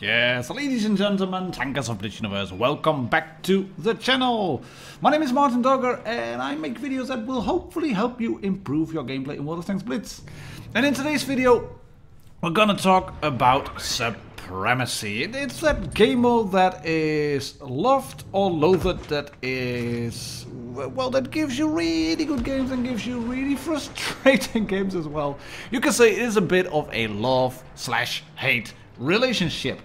Yes, ladies and gentlemen, tankers of Blitz Universe, welcome back to the channel. My name is Martindogger and I make videos that will hopefully help you improve your gameplay in WoT Blitz. And in today's video, we're gonna talk about Supremacy. It's that game mode that is loved or loathed, that is, well, that gives you really good games and gives you really frustrating games as well. You can say it is a bit of a love/hate relationship.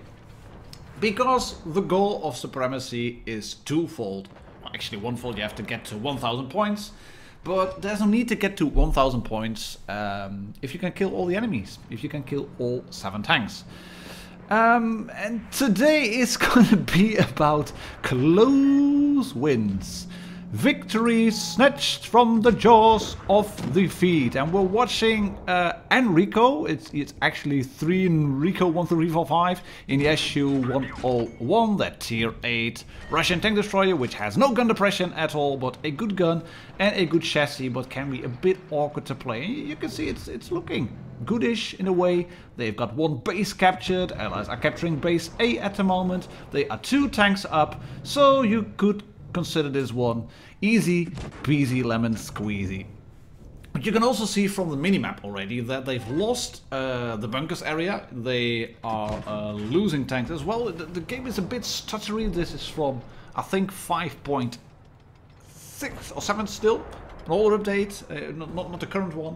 Because the goal of Supremacy is twofold. Well, actually onefold, you have to get to 1000 points. But there's no need to get to 1000 points if you can kill all the enemies. If you can kill all 7 tanks. And today is going to be about close wins. Victories snatched from the jaws of defeat. And we're watching Enrico. It's actually 3 Enrico 1, 2, 3, 4, 5 in the SU-101, that tier 8 Russian tank destroyer, which has no gun depression at all, but a good gun and a good chassis, but can be a bit awkward to play. You can see it's looking goodish in a way. They've got 1 base captured, allies are capturing base A at the moment. They are 2 tanks up, so you could consider this one easy peasy lemon squeezy. But you can also see from the minimap already that they've lost the bunkers area. They are losing tanks as well. The game is a bit stuttery. This is from, I think, 5.6 or 7 still. An older update, not the current one.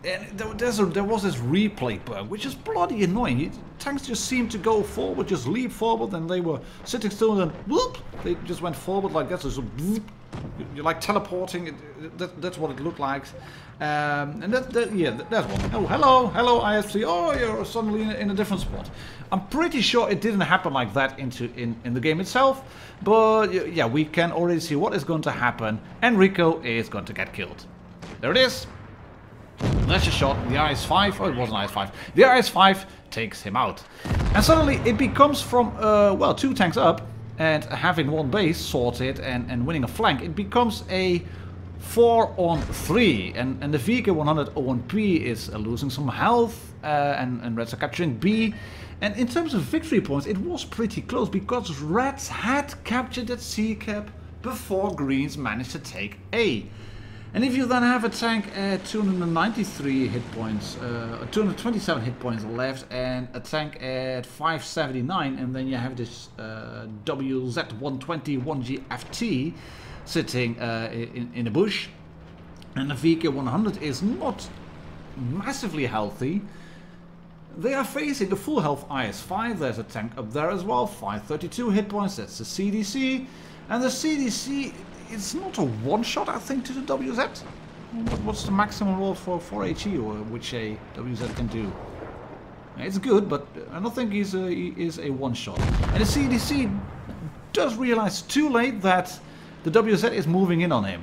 And there was this replay bug, which is bloody annoying. Tanks just seem to go forward, just leap forward, and they were sitting still, and then whoop, they just went forward like that. So you're like teleporting. That's what it looked like. And that's one. Oh, hello, ISC. Oh, you're suddenly in a different spot. I'm pretty sure it didn't happen like that in the game itself, but yeah, we can already see what is going to happen. Enrico is going to get killed. There it is. That's a shot. The IS-5, oh, it was an IS-5. The IS-5 takes him out. And suddenly it becomes from, well, 2 tanks up and having 1 base sorted and winning a flank, it becomes a 4-on-3. And the VK100-01P is losing some health and Reds are capturing B. And in terms of victory points, it was pretty close because Reds had captured that C cap before Greens managed to take A. And if you then have a tank at 293 hit points, 227 hit points left, and a tank at 579, and then you have this WZ-120 1GFT sitting in a bush, and the VK100 is not massively healthy, they are facing a full health IS-5. There's a tank up there as well, 532 hit points, that's the CDC, and the CDC... it's not a one-shot, I think, to the WZ. What's the maximum roll for HE, or which a WZ can do? It's good, but I don't think he is a one-shot. And the CDC does realize too late that the WZ is moving in on him.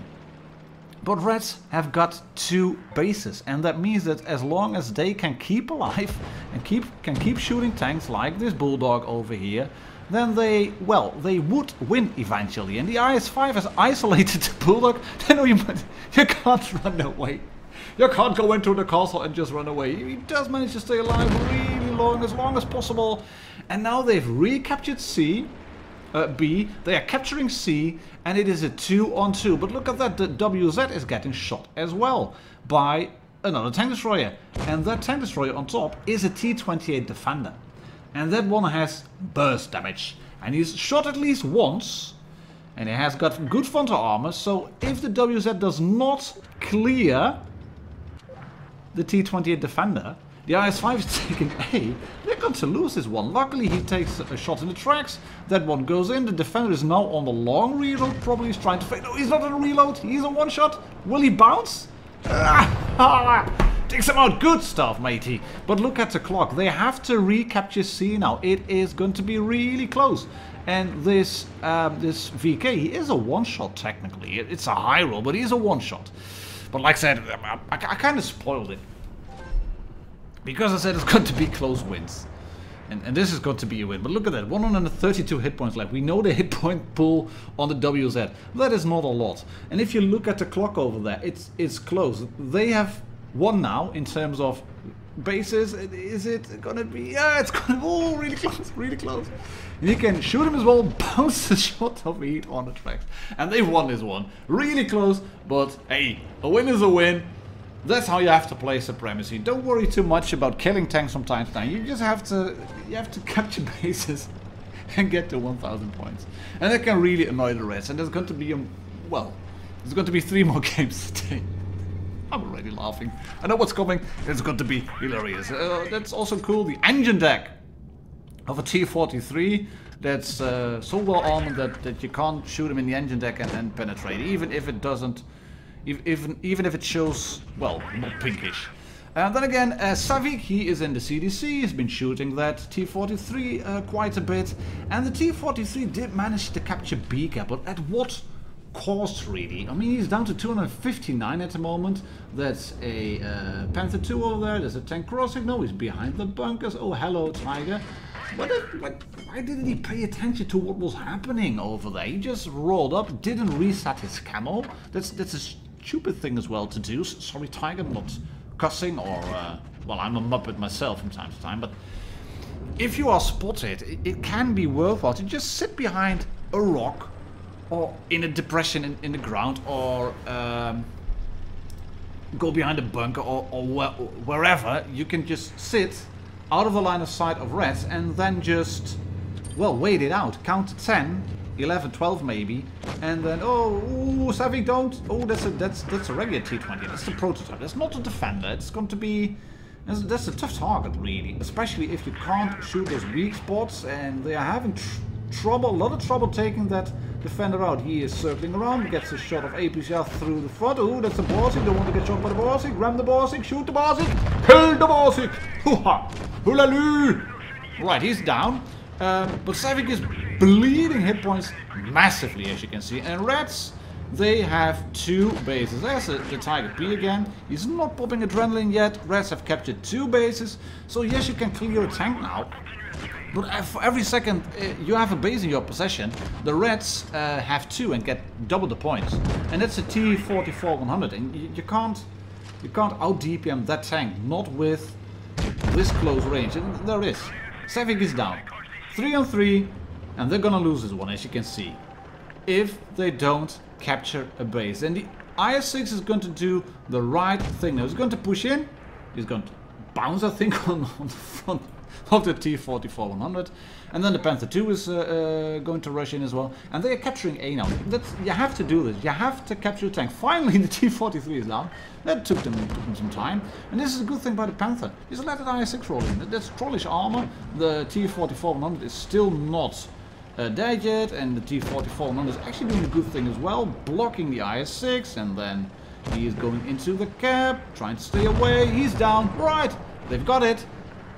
But Reds have got 2 bases, and that means that as long as they can keep alive and can keep shooting tanks like this Bulldog over here, then they would win eventually. And the IS-5 has isolated the Bulldog. You can't run away. You can't go into the castle and just run away. He does manage to stay alive really long as possible. And now they've recaptured B. They are capturing C, and it is a 2-on-2. But look at that, the WZ is getting shot as well by another tank destroyer. And that tank destroyer on top is a T-28 Defender. And that one has burst damage. And he's shot at least once. And he has got good frontal armor. So if the WZ does not clear the T-28 Defender, the IS-5 is taking A. They're going to lose this one. Luckily he takes a shot in the tracks. That one goes in. The Defender is now on the long reload. Probably he's trying to fade. No, he's not on a reload. He's on 1-shot. Will he bounce? Takes him out. Good stuff, matey. But look at the clock. They have to recapture C now. It is going to be really close. And this VK, he is a 1-shot technically. It's a high roll, but he's a 1-shot. But like I said, I kind of spoiled it. Because I said it's going to be close wins. And this is going to be a win. But look at that, 132 hit points left. We know the hit point pool on the WZ. That is not a lot. And if you look at the clock over there, it's close. They have won now in terms of bases. Is it gonna be? Yeah, it's gonna. Oh, really close, really close. And you can shoot him as well, bounce the shot of heat on the tracks. And they've won this one. Really close, but hey, a win is a win. That's how you have to play Supremacy. Don't worry too much about killing tanks from time to time. You just have to capture bases and get to 1,000 points. And that can really annoy the rest. And there's going to be well, there's going to be 3 more games today. I'm already laughing. I know what's coming. It's going to be hilarious. That's also cool. The engine deck of a T-43 that's so well armored that you can't shoot him in the engine deck and penetrate, even if it doesn't, even if it shows, well, not pinkish. And then again, Savik, he is in the CDC, he's been shooting that T-43 quite a bit, and the T-43 did manage to capture B cap, but at what cost really? I mean, he's down to 259 at the moment. That's a Panther 2 over there, there's a tank crossing, no, he's behind the bunkers. Oh, hello, Tiger. Why didn't he pay attention to what was happening over there? He just rolled up, didn't reset his camo. That's a stupid thing as well to do. Sorry, Tiger, I'm not cussing or, well, I'm a muppet myself from time to time, but if you are spotted, it can be worthwhile to just sit behind a rock or in a depression in the ground, or go behind a bunker, or wherever. You can just sit out of the line of sight of reds and then just, well, wait it out. Count to 10, 11, 12 maybe, and then, oh, Savik, don't. Oh, that's a regular T-20. That's the prototype. That's not a defender. It's going to be, that's a tough target really, especially if you can't shoot those weak spots, and they are having a lot of trouble taking that defender out. He is circling around, gets a shot of APCR through the front. Oh, that's a Borsig. Don't want to get shot by the Borsig. Ram the Borsig, shoot the Borsig, kill the Borsig. Hoo-ha! Hula-loo! Right, he's down. But Savik is bleeding hit points massively, as you can see. And Reds, they have 2 bases. There's the Tiger P again. He's not popping adrenaline yet. Reds have captured 2 bases. So yes, you can clear a tank now. But for every second you have a base in your possession, the Reds have 2 and get double the points. And that's a T-44-100, and you can't out DPM that tank, not with this close range. And there is. Savik is down. 3 on 3, and they're gonna lose this one, as you can see, if they don't capture a base. And the IS-6 is going to do the right thing. Now he's going to push in. He's going to bounce, I think, on the front of the T-44-100, and then the Panther 2 is going to rush in as well, and they are capturing A now. You have to do this. You have to capture the tank. Finally, the T-43 is down. That took them some time, and this is a good thing by the Panther. Just let the IS-6 roll in. That's trollish armor. The T-44-100 is still not dead yet, and the T-44-100 is actually doing a good thing as well, blocking the IS-6, and then he is going into the cap, trying to stay away. He's down. Right, they've got it.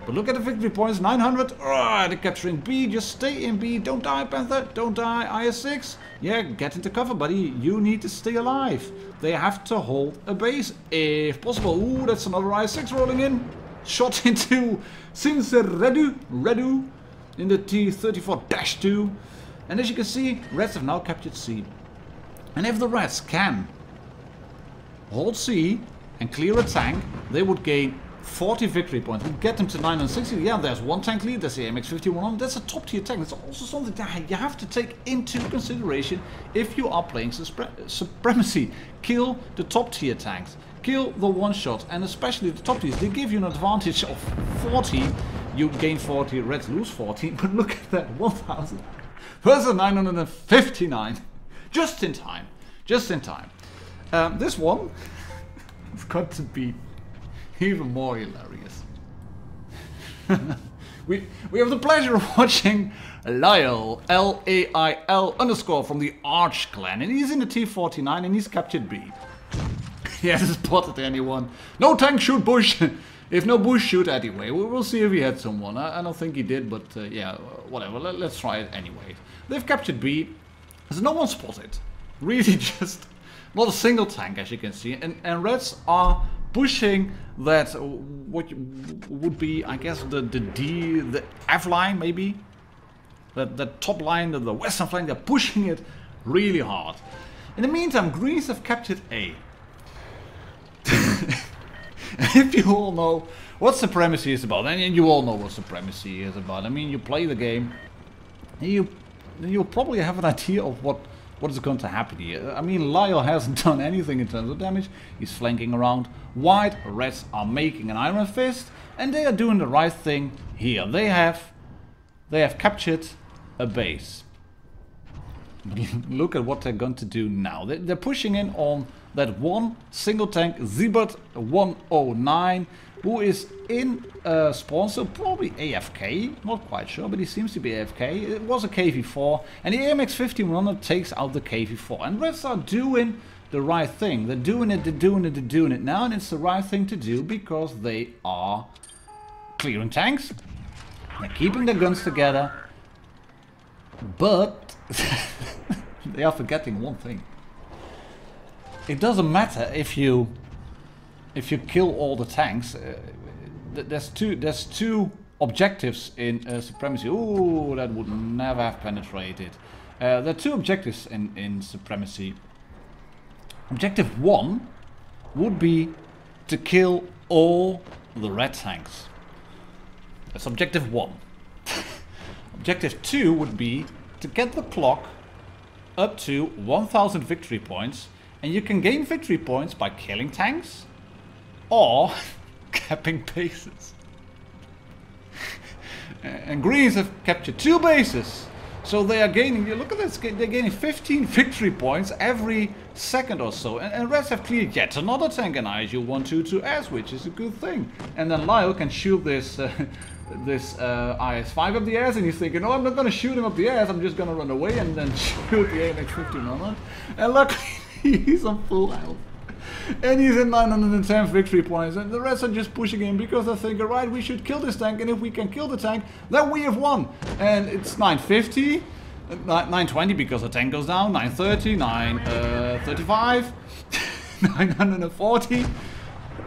But look at the victory points, 900. They're capturing B. Just stay in B. Don't die, Panther. Don't die, IS-6. Yeah, get into cover, buddy. You need to stay alive. They have to hold a base, if possible. Ooh, that's another IS-6 rolling in. Shot into Redu in the T-34-2. And as you can see, Reds have now captured C. And if the Reds can hold C and clear a tank, they would gain 40 victory points. We'll get them to 960. Yeah, there's 1 tank lead. That's the AMX-5100. That's a top tier tank. That's also something that you have to take into consideration if you are playing Supremacy. Kill the top tier tanks. Kill the one shot, and especially the top tiers. They give you an advantage of 40. You gain 40, Reds lose 40. But look at that, 1000 versus 959. Just in time. Just in time. This one has got to be even more hilarious. we have the pleasure of watching Lyle, L-A-I-L _ from the Arch clan, and he's in the T-49 and he's captured B. He hasn't spotted anyone. No tank, shoot bush. If no bush, shoot anyway. We'll see if he had someone. I don't think he did, but yeah, whatever. Let's try it anyway. They've captured B. There's no one spotted. Really just not a single tank, as you can see. And Reds are pushing that, what would be, I guess, the F line maybe, the top line, the western flank. They're pushing it really hard. In the meantime, Greens have captured A. if you all know what Supremacy is about, and you all know what Supremacy is about. I mean, you play the game, and you'll probably have an idea of what is going to happen here. I mean, Lyle hasn't done anything in terms of damage. He's flanking around. White Reds are making an Iron Fist, and they are doing the right thing here. They have captured a base. Look at what they're going to do now. They're pushing in on that one single tank, Zibert 109, who is in spawn, so probably AFK, not quite sure, but he seems to be AFK. It was a KV4, and the AMX 1500 takes out the KV4. And Reds are doing the right thing. They're doing it now, and it's the right thing to do because they are clearing tanks. They're keeping their guns together, but they are forgetting one thing. It doesn't matter if you kill all the tanks. There's two objectives in Supremacy. Ooh, that would never have penetrated. There are two objectives in Supremacy. Objective 1 would be to kill all the red tanks. That's objective 1. Objective 2 would be to get the clock up to 1000 victory points. And you can gain victory points by killing tanks or capping bases. And Greens have captured 2 bases. So they are gaining, look at this, they're gaining 15 victory points every second or so. And Reds have cleared yet another tank in ISU 122S, which is a good thing. And then Lyle can shoot this IS-5 up the ass, and he's thinking, oh, I'm not going to shoot him up the ass, I'm just going to run away and then shoot the AMX 1500. And luckily, he's on full health. And he's in 910 victory points, and the rest are just pushing him because they think, alright, we should kill this tank, and if we can kill the tank, then we have won. And it's 950, 920 because the tank goes down, 930, 935, 940,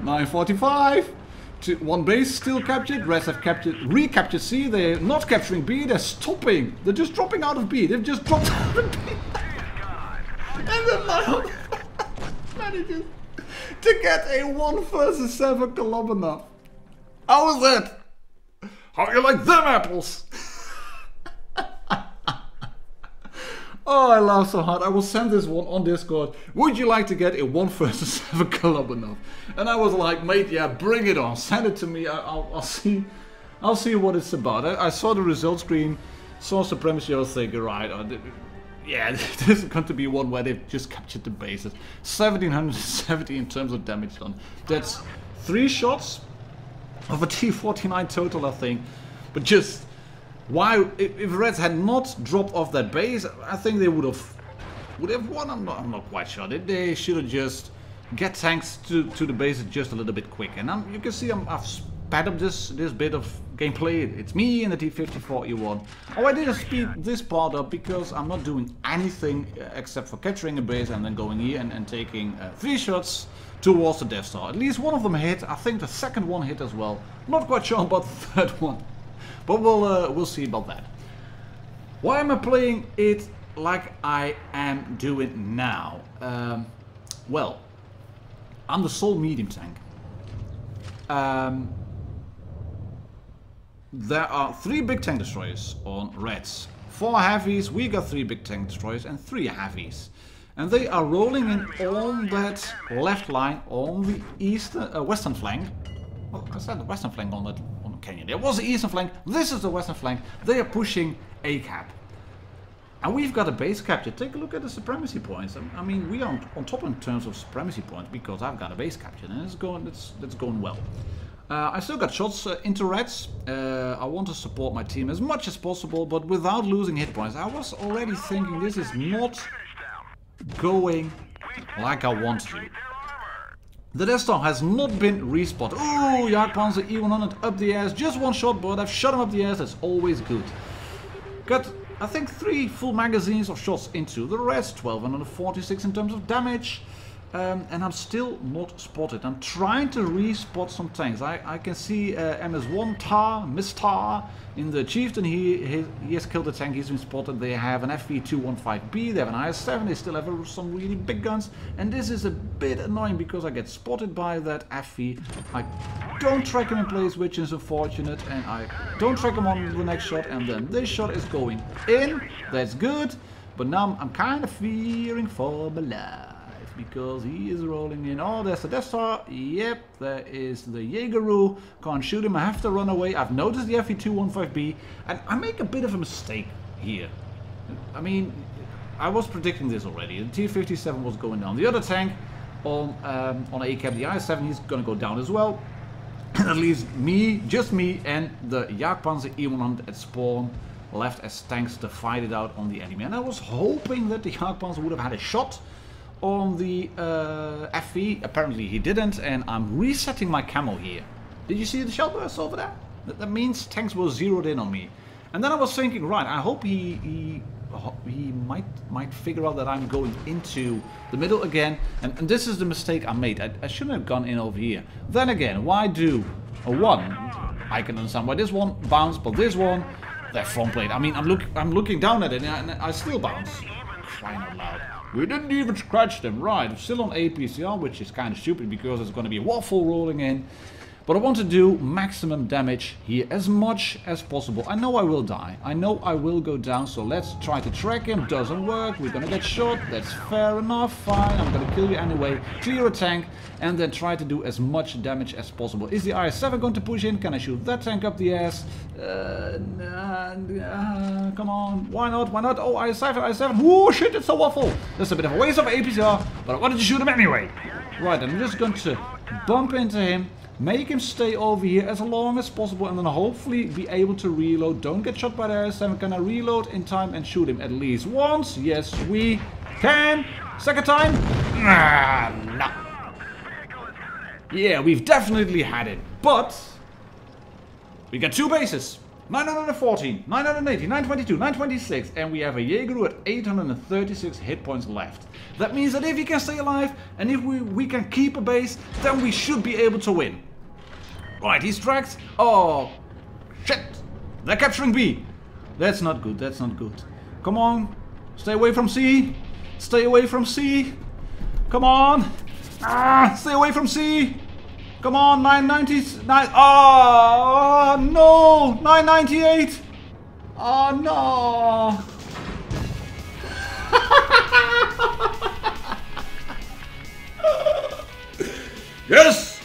945. One base still captured, rest have recaptured C. They're not capturing B, they're stopping. They're just dropping out of B. They've just dropped out of B. And then Lyle manages to get a 1 versus 7 Kolobinov. How was that? How you like them apples? Oh, I laugh so hard. I will send this one on Discord. Would you like to get a 1 versus 7 Kolobinov? And I was like, mate, yeah, bring it on. Send it to me. I'll see what it's about. I saw the result screen, saw Supremacy. I was thinking, right, yeah, this is going to be one where they've just captured the bases. 1770 in terms of damage done. That's 3 shots of a T49 total, I think. But just why, if Reds had not dropped off that base, I think they would have won. I'm not quite sure. They should have just get tanks to the bases just a little bit quick. And you can see I've sped up this bit of gameplay. It's me and the T5041. Oh, I didn't speed this part up because I'm not doing anything except for capturing a base and then going here and taking 3 shots towards the Death Star. At least one of them hit. I think the second one hit as well. Not quite sure about the third one, but we'll see about that. Why am I playing it like I am doing now? Well, I'm the sole medium tank. There are 3 big tank destroyers on Reds, 4 heavies. We got 3 big tank destroyers and 3 heavies, and they are rolling in on that left line on the western flank. Well, I said the western flank on Canyon. There was the eastern flank. This is the western flank. They are pushing a cap, and we've got a base capture. Take a look at the Supremacy points. I mean, we are on top in terms of Supremacy points because I've got a base capture, and it's going well. I still got shots into Reds. I want to support my team as much as possible, but without losing hit points. I was already thinking this is not going like I want to. The Death Star has not been respotted. Ooh, Jagdpanzer E100 up the ass. Just 1 shot, but I've shot him up the ass. That's always good. Got, I think, 3 full magazines of shots into the Reds. 1246 in terms of damage. and I'm still not spotted. I'm trying to re-spot some tanks. I can see MS1 Tar, Miss Tar in the Chieftain. He has killed a tank, he's been spotted. They have an FV215B, they have an IS-7, they still have some really big guns. And this is a bit annoying because I get spotted by that FV. I don't track him in place, which is unfortunate, and I don't track him on the next shot, and then this shot is going in. That's good, but now I'm kind of fearing for my life. Because he is rolling in. Oh, there's the Death Star. Yep, there is the Jaegeru. Can't shoot him. I have to run away. I've noticed the FV215B. And I make a bit of a mistake here. I mean, I was predicting this already. The T-57 was going down. The other tank on ACAP, the IS-7, he's going to go down as well. And at least me, just me, and the Jagdpanzer E100 at spawn left as tanks to fight it out on the enemy. And I was hoping that the Jagdpanzer would have had a shot on the FV. Apparently he didn't, and I'm resetting my camo here. Did you see the shell burst over there? That means tanks were zeroed in on me. And then I was thinking, right, I hope he might figure out that I'm going into the middle again. And this is the mistake I made. I shouldn't have gone in over here. Then again, why do a one? I can understand why this one bounced, but this one, that front plate. I mean, I'm looking down at it and I still bounce. Crying out loud. We didn't even scratch them, right? I'm still on APCR, which is kind of stupid because it's going to be a waffle rolling in. But I want to do maximum damage here as much as possible. I know I will die. I know I will go down, so let's try to track him. Doesn't work. We're going to get shot. That's fair enough. Fine. I'm going to kill you anyway. Clear a tank and then try to do as much damage as possible. Is the IS-7 going to push in? Can I shoot that tank up the ass? Come on. Why not? Why not? Oh, IS-7, IS-7. Oh, shit, it's a waffle. That's a bit of a waste of APCR, but I wanted to shoot him anyway. Right, I'm just going to bump into him. Make him stay over here as long as possible and then hopefully be able to reload. Don't get shot by the IS-7. Can I reload in time and shoot him at least once? Yes, we can. Second time? No. Yeah, we've definitely had it. But we got two bases. 914, 980, 922, 926, and we have a Jaegeru at 836 hit points left. That means that if he can stay alive and if we can keep a base, then we should be able to win. Right, he's tracked. Oh, shit. They're capturing B. That's not good, that's not good. Come on, stay away from C. Stay away from C. Come on. Stay away from C. Come on, 999. Oh, no. 998. Oh, no. Yes.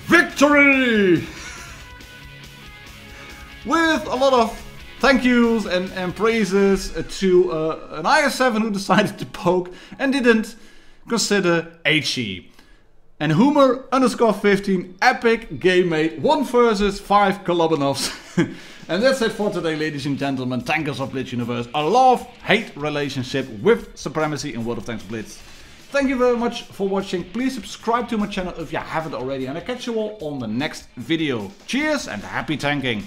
Victory. With a lot of thank yous and praises to an IS-7 who decided to poke and didn't consider HE. And Humor_15 epic game mate 1 versus 5 Kolobanovs. And that's it for today, ladies and gentlemen. Tankers of Blitz Universe. A love-hate relationship with Supremacy in WoT Blitz. Thank you very much for watching. Please subscribe to my channel if you haven't already. And I'll catch you all on the next video. Cheers and happy tanking.